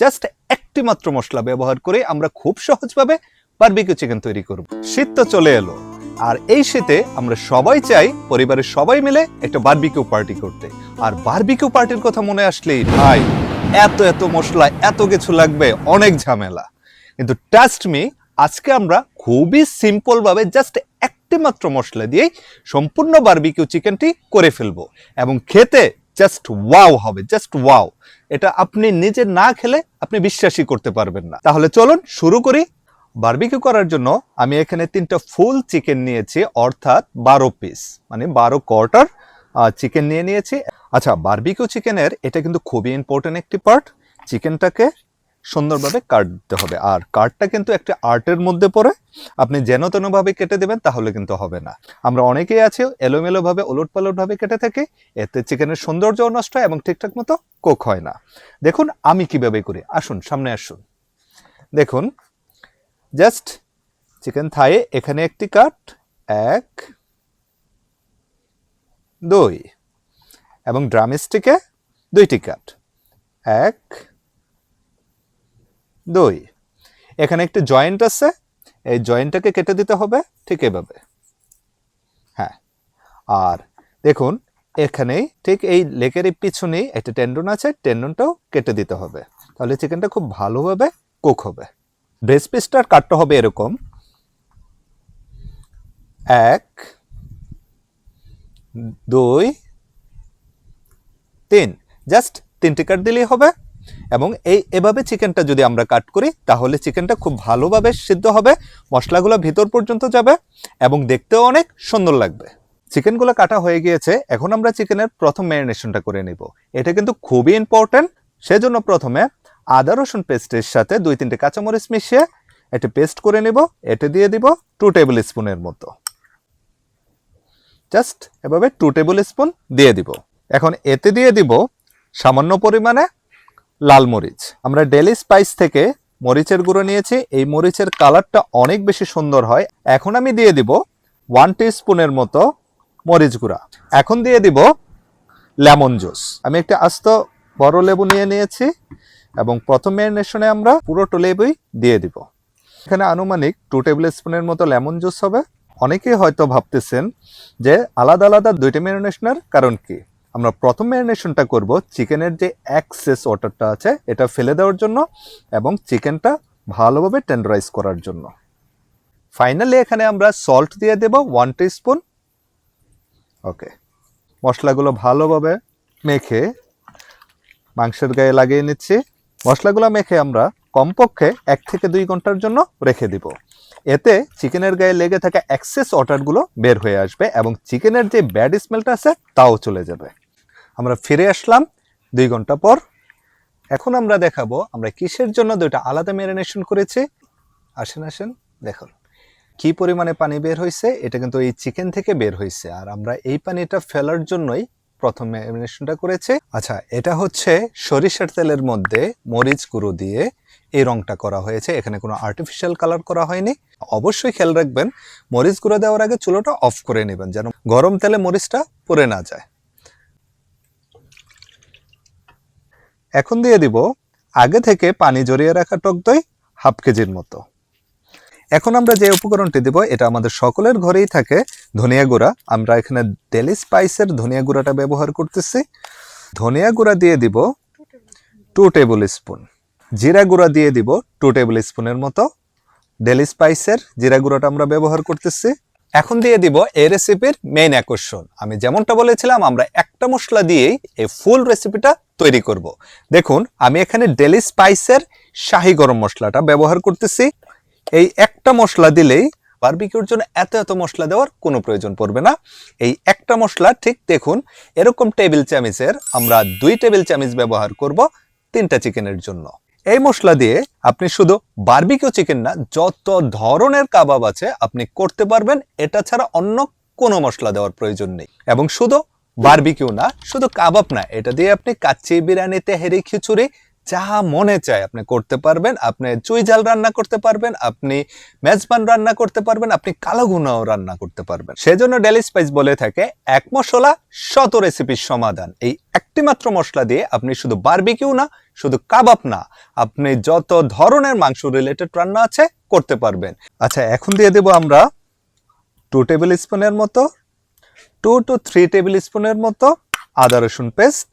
Just একটি মাত্র মশলা ব্যবহার করে আমরা খুব সহজভাবে বারবিকিউ চিকেন তৈরি করব। শীত তো চলে এলো, আর এই শীতে আমরা সবাই চাই পরিবারের সবাই মিলে একটা বারবিকিউ পার্টি করতে। আর বারবিকিউ পার্টির কথা মনে আসলেই ভাই এত এত মশলা, এত কিছু লাগবে, অনেক ঝামেলা। কিন্তু ট্রাস্ট মি, আজকে আমরা খুবই সিম্পল ভাবে জাস্ট একটি মাত্র মশলা দিয়ে সম্পূর্ণ বারবিকিউ চিকেনটি করে ফেলবো, এবং খেতে জাস্ট ওয়াও হবে, জাস্ট ওয়াও। এটা আপনি নিজে না খেলে আপনি বিশ্বাসই করতে পারবেন না। তাহলে চলুন শুরু করি। বারবিকিউ করার জন্য আমি এখানে 3টা ফুল চিকেন নিয়েছি, অর্থাৎ 12 পিস, মানে 12 কোয়ার্টার চিকেন নিয়েছি। আচ্ছা, বারবিকিউ চিকেনের এটা কিন্তু খুবই ইম্পর্টেন্ট একটি পার্ট। চিকেনটাকে সুন্দরভাবে কাটতে হবে, আর কাটটা কিন্তু একটা আর্টের মধ্যে পড়ে। আপনি যেন তেন ভাবে কেটে দেবেন তাহলে কিন্তু হবে না। আমরা অনেকেই আছে এলোমেলো ভাবে, ওলট পালট ভাবে কেটে থাকি, এতে চিকেনের সৌন্দর্য নষ্ট হয় এবং ঠিকঠাক মতো কুক হয় না। দেখুন আমি কিভাবে করি, আসুন সামনে আসুন। দেখুন, জাস্ট চিকেন থায়ে এখানে একটি কাট, 1 2, এবং ড্রামস্টিকে 2টি কাট, 1 2। এখানে একটি জয়েন্ট আছে, এই জয়েন্টটাকে কেটে দিতে হবে ঠিক এভাবে। হ্যাঁ, আর দেখুন এখানেই ঠিক এই লেকের পিছনেই একটা টেন্ডন আছে, টেন্ডনটাও কেটে দিতে হবে, তাহলে চিকেনটা খুব ভালোভাবে কুক হবে। ব্রেস্ট পিসটার কাটতে হবে এরকম 1 2 3, জাস্ট 3টি কাট দিলেই হবে। এবং এভাবে চিকেনটা যদি আমরা কাট করি তাহলে চিকেনটা খুব ভালোভাবে সিদ্ধ হবে, মশলাগুলো ভিতর পর্যন্ত যাবে এবং দেখতেও অনেক সুন্দর লাগবে। চিকেনগুলো কাটা হয়ে গিয়েছে, এখন আমরা চিকেনের প্রথম ম্যারিনেশনটা করে নিব। এটা কিন্তু খুবই ইম্পর্টেন্ট। সেজন্য প্রথমে আদা রসুন পেস্টের সাথে 2-3টে কাঁচামরিচ মিশিয়ে একটা পেস্ট করে নিব। এটা দিয়ে দিব 2 টেবিল স্পুনের মতো, জাস্ট এভাবে 2 টেবিল স্পুন দিয়ে দিব। এখন এতে দিয়ে দিব সামান্য পরিমাণে লাল মরিচ। আমরা ডেলি স্পাইস থেকে মরিচের গুঁড়ো নিয়েছি, এই মরিচের কালারটা অনেক বেশি সুন্দর হয়। এখন আমি দিয়ে দিব 1 টিস্পুনের মতো মরিচ গুঁড়া। এখন দিয়ে দিব লেমন জুস। আমি একটা আস্ত বড় লেবু নিয়েছি এবং প্রথম ম্যারিনেশনে আমরা পুরোটা লেবুই দিয়ে দিব। এখানে আনুমানিক 2 টেবিল স্পুনের মতো লেমন জুস হবে। অনেকেই হয়তো ভাবতেছেন যে আলাদা আলাদা 2টা ম্যারিনেশনের কারণ কি। আমরা প্রথম ম্যারিনেশনটা করব চিকেনের যে এক্সেস ওয়াটারটা আছে এটা ফেলে দেওয়ার জন্য এবং চিকেনটা ভালোভাবে টেন্ডারাইজ করার জন্য। ফাইনালি এখানে আমরা সল্ট দিয়ে দেব 1 টিস্পুন। ওকে, মশলাগুলো ভালোভাবে মেখে মাংসের গায়ে লাগিয়ে নিচ্ছি। মশলাগুলো মেখে আমরা কমপক্ষে 1 থেকে 2 ঘন্টার জন্য রেখে দিব। এতে চিকেনের গায়ে লেগে থাকা এক্সেস ওয়াটারগুলো বের হয়ে আসবে এবং চিকেনের যে ব্যাড স্মেলটা আছে তাও চলে যাবে। আমরা ফিরে আসলাম 2 ঘন্টা পর। এখন আমরা দেখাবো আমরা কিসের জন্য 2টা আলাদা ম্যারিনেশন করেছি। আসেন দেখুন কি পরিমাণে পানি বের হয়েছে। এটা কিন্তু এই চিকেন থেকে বের হয়েছে, আর আমরা এই পানিটা ফেলার জন্যই প্রথম ম্যারিনেশনটা করেছি। আচ্ছা, এটা হচ্ছে সরিষার তেলের মধ্যে মরিচ গুঁড়ো দিয়ে এই রংটা করা হয়েছে, এখানে কোনো আর্টিফিশিয়াল কালার করা হয়নি। অবশ্যই খেয়াল রাখবেন মরিচ গুঁড়ো দেওয়ার আগে চুলোটা অফ করে নেবেন যেন গরম তেলে মরিচটা পুড়ে না যায়। এখন দিয়ে দিব আগে থেকে পানি জড়িয়ে রাখা টক দই 1/2 কেজির মতো। এখন আমরা যে উপকরণটি দিব এটা আমাদের সকলের ঘরেই থাকে, ধনিয়া গুঁড়া। আমরা এখানে ডেলি স্পাইসের ধনিয়া গুঁড়াটা ব্যবহার করতেছি। ধনিয়া গুঁড়া দিয়ে দিব 2 টেবিল স্পুন। জিরা গুঁড়া দিয়ে দিব 2 টেবিল স্পুনের মতো। ডেলি স্পাইসের জিরা গুঁড়াটা আমরা ব্যবহার করতেছি। এখন দিয়ে দিব এই রেসিপির মেইন আকর্ষণ। আমি যেমনটা বলেছিলাম আমরা একটা মশলা দিয়েই এই ফুল রেসিপিটা তৈরি করব। দেখুন আমি এখানে ডেলি স্পাইসের শাহি গরম মশলাটা ব্যবহার করতেছি। এই একটা মশলা দিলেই বারবিকিউর জন্য এত মশলা দেওয়ার কোনো প্রয়োজন পড়বে না। এই একটা মশলা ঠিক দেখুন এরকম টেবিল চামচের আমরা 2 টেবিল চামচ ব্যবহার করব 3টা চিকেনের জন্য। এই মশলা দিয়ে আপনি শুধু বারবিকিউ চিকেন না, যত ধরনের কাবাব আছে আপনি করতে পারবেন। এটা ছাড়া অন্য কোনো মশলা দেওয়ার প্রয়োজন নেই। এবং শুধু বারবিকিউ না, শুধু কাবাব না, এটা দিয়ে আপনি কাচ্চি, বিরিয়ানি, তেহেরি, খিচুড়ি যা মনে চায় আপনি করতে পারবেন। আপনি চুই ঝাল রান্না করতে পারবেন, আপনি মেজবান রান্না করতে পারবেন, আপনি কালো ভুনাও রান্না করতে পারবেন। সেজন্য ডেলি স্পাইস বলে থাকে এক মশলা শত রেসিপির সমাধান। এই একটি মাত্র মশলা দিয়ে আপনি শুধু বারবিকিউ না, শুধু কাবাব না, আপনি যত ধরনের মাংস রিলেটেড রান্না আছে করতে পারবেন। আচ্ছা, এখন দিয়ে দেব আমরা 2 টেবিল স্পুনের মতো 2 to 3 টেবিল স্পুনের মতো আদা রসুন পেস্ট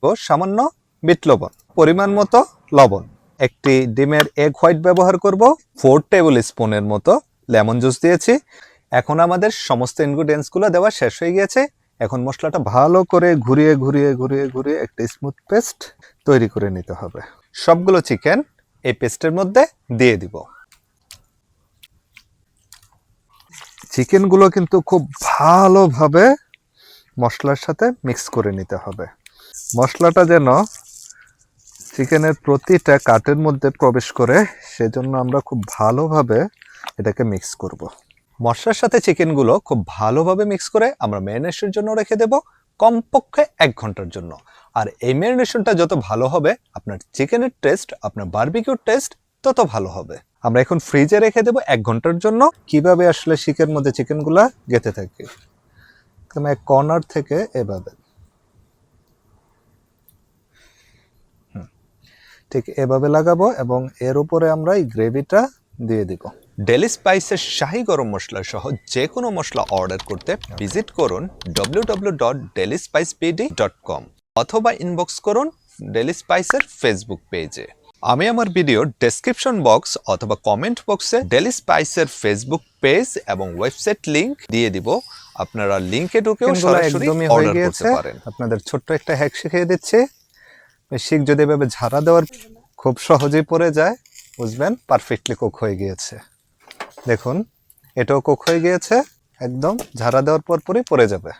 ও সামান্য বিট লবণ, পরিমাণ মতো লবণ। একটি ডিমের এগ হোয়াইট ব্যবহার করব। 4 টেবিল স্পুনের মতো লেমন জুস দিয়েছি। এখন আমাদের সমস্ত ইনগ্রিডিয়েন্টসগুলো দেওয়া শেষ হয়ে গিয়েছে। এখন মশলাটা ভালো করে ঘুরিয়ে ঘুরিয়ে ঘুরিয়ে ঘুরিয়ে একটা স্মুথ পেস্ট তৈরি করে নিতে হবে। সবগুলো চিকেন এই পেস্টের মধ্যে দিয়ে দিব। চিকেনগুলো কিন্তু খুব ভালোভাবে মশলার সাথে মিক্স করে নিতে হবে। মশলাটা যেন চিকেনের প্রতিটা কাটের মধ্যে প্রবেশ করে, সেজন্য আমরা খুব ভালোভাবে এটাকে মিক্স করব। মশলার সাথে চিকেনগুলো খুব ভালোভাবে মিক্স করে আমরা ম্যারিনেশনের জন্য রেখে দেব কমপক্ষে 1 ঘন্টার জন্য। আর এই ম্যারিনেশনটা যত ভালো হবে, আপনার চিকেনের টেস্ট, আপনার বারবিকিউর টেস্ট তত ভালো হবে। আমরা এখন ফ্রিজে রেখে দেব 1 ঘন্টার জন্য। কিভাবে আসলে শিকের মধ্যে চিকেনগুলা গেঁথে থাকে, এক কর্নার থেকে এভাবে, ঠিক এভাবে লাগাবো এবং এর উপরে আমরা এই গ্রেভিটা দিয়ে দিব। ডেলি স্পাইসের শাহী গরম মশলা সহ যে কোনো মশলা অর্ডার করতে ভিজিট করুন www.dailyspicepd.com অথবা ইনবক্স করুন ডেলি স্পাইসের ফেসবুক পেজে। আমি আমার ভিডিও ডেসক্রিপশন বক্স অথবা কমেন্ট বক্সে ডেলি স্পাইসের ফেসবুক পেজ এবং ওয়েবসাইট লিংক দিয়ে দিব। আপনারা লিংকে ঢুকেও সরাসরি অর্ডার করতে পারেন। আপনাদের ছোট্ট একটা হ্যাক শিখিয়ে দিচ্ছি। শিক যদি এভাবে ঝাড়া দেওয়ার খুব সহজেই পড়ে যায়, বুঝবেন পারফেক্টলি কুক হয়ে গিয়েছে। দেখুন, এটাও কুক হয়ে গিয়েছে, একদম ঝাড়া দেওয়ার পরই পড়ে যাবে।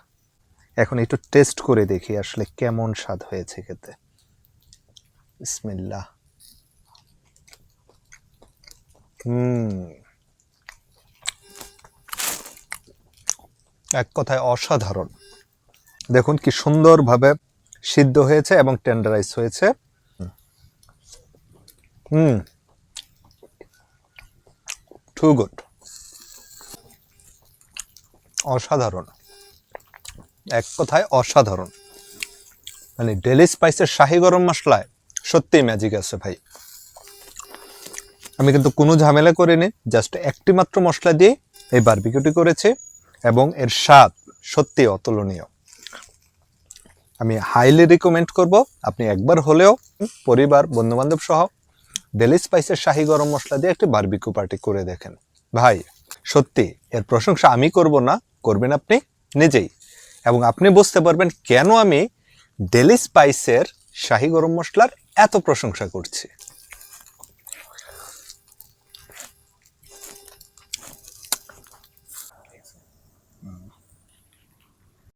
এখন একটু টেস্ট করে দেখি আসলে কেমন স্বাদ হয়েছে খেতে। বিসমিল্লাহ। এক কথায় অসাধারণ। দেখুন কি সুন্দরভাবে সিদ্ধ হয়েছে এবং টেন্ডারাইজ হয়েছে। টু গুড, অসাধারণ, এক কথায় অসাধারণ। মানে ডেলি স্পাইসের শাহী গরম মশলায় সত্যিই ম্যাজিক আছে ভাই। আমি কিন্তু কোনো ঝামেলা করিনি, জাস্ট একটি মাত্র মশলা দিয়ে এই বারবিকিউটি করেছি এবং এর স্বাদ সত্যি অতুলনীয়। আমি হাইলি রিকমেন্ড করব আপনি একবার হলেও পরিবার বন্ধুবান্ধব সহ ডেলি স্পাইসের শাহী গরম মশলা দিয়ে একটি বারবিকিউ পার্টি করে দেখেন। ভাই সত্যি এর প্রশংসা আমি করব না, করবেন আপনি নিজেই, এবং আপনি বুঝতে পারবেন কেন আমি ডেলি স্পাইসের শাহী গরম মশলার এত প্রশংসা করছি।